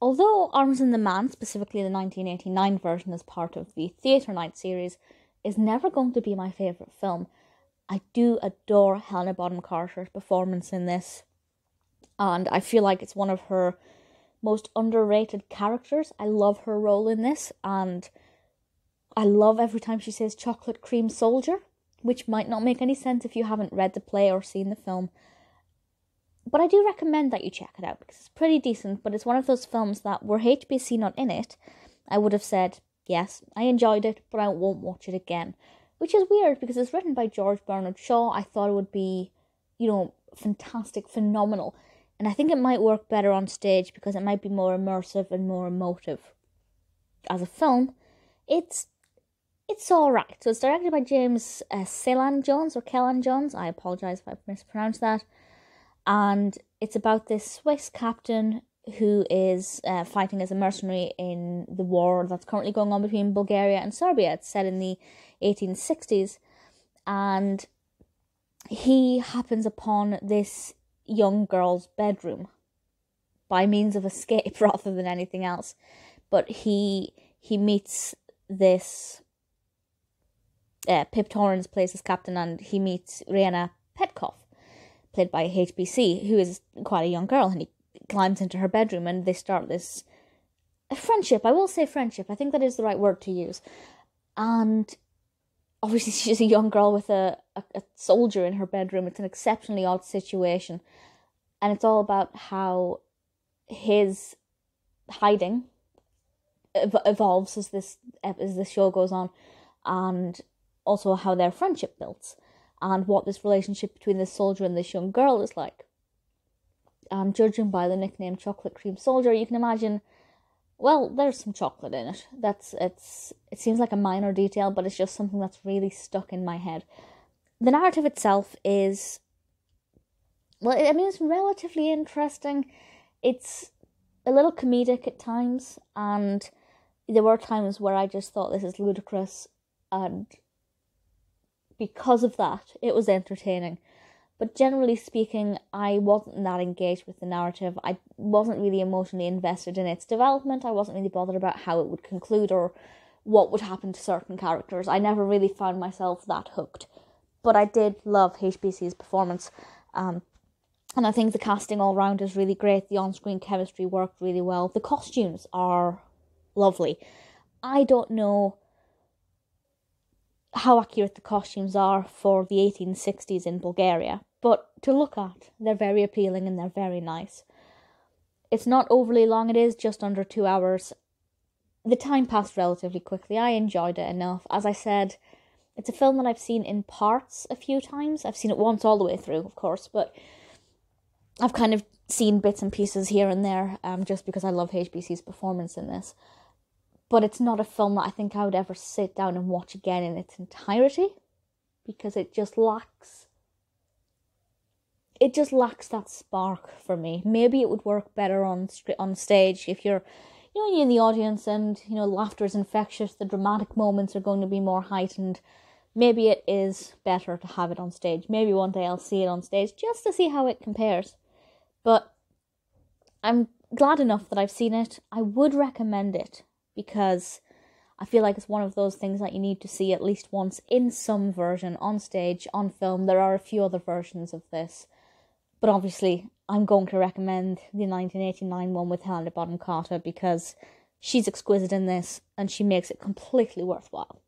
Although Arms and the Man, specifically the 1989 version as part of the Theatre Night series, is never going to be my favourite film, I do adore Helena Bonham Carter's performance in this. And I feel like it's one of her most underrated characters. I love her role in this, and I love every time she says chocolate cream soldier, which might not make any sense if you haven't read the play or seen the film. But I do recommend that you check it out, because it's pretty decent, but it's one of those films that, were HBC not in it, I would have said, yes, I enjoyed it, but I won't watch it again. Which is weird, because it's written by George Bernard Shaw. I thought it would be, fantastic, phenomenal. And I think it might work better on stage, because it might be more immersive and more emotive. As a film, it's alright. So it's directed by James Celan Jones, or Kellan Jones. I apologise if I've mispronounced that. And it's about this Swiss captain who is fighting as a mercenary in the war that's currently going on between Bulgaria and Serbia. It's set in the 1860s. And he happens upon this young girl's bedroom by means of escape rather than anything else. But he meets this... Pip Torrens plays this captain, and he meets Raina Petkoff, played by HBC, who is quite a young girl, and he climbs into her bedroom and they start this friendship. I will say friendship. I think that is the right word to use. And obviously she's a young girl with a soldier in her bedroom. It's an exceptionally odd situation. And it's all about how his hiding evolves as this show goes on, and also how their friendship builds, and what this relationship between this soldier and this young girl is like. And judging by the nickname Chocolate Cream Soldier, you can imagine, well, there's some chocolate in it. It seems like a minor detail, but it's just something that's really stuck in my head. The narrative itself is, it's relatively interesting. It's a little comedic at times, and there were times where I just thought this is ludicrous, and because of that, it was entertaining. But generally speaking, I wasn't that engaged with the narrative. I wasn't really emotionally invested in its development. I wasn't really bothered about how it would conclude or what would happen to certain characters. I never really found myself that hooked. But I did love HBC's performance. And I think the casting all round is really great. The on-screen chemistry worked really well. The costumes are lovely. I don't know how accurate the costumes are for the 1860s in Bulgaria, but to look at, they're very appealing and they're very nice. It's not overly long, it is just under 2 hours. The time passed relatively quickly. I enjoyed it enough. As I said, it's a film that I've seen in parts a few times. I've seen it once all the way through, of course, but I've kind of seen bits and pieces here and there, just because I love HBC's performance in this. But it's not a film that I think I would ever sit down and watch again in its entirety, because it just lacks that spark for me. Maybe it would work better on stage if you're in the audience and, laughter is infectious, the dramatic moments are going to be more heightened. Maybe it is better to have it on stage. Maybe one day I'll see it on stage just to see how it compares. But I'm glad enough that I've seen it. I would recommend it, because I feel like it's one of those things that you need to see at least once in some version, on stage, on film. There are a few other versions of this, but obviously I'm going to recommend the 1989 one with Helena Bonham Carter, because she's exquisite in this and she makes it completely worthwhile.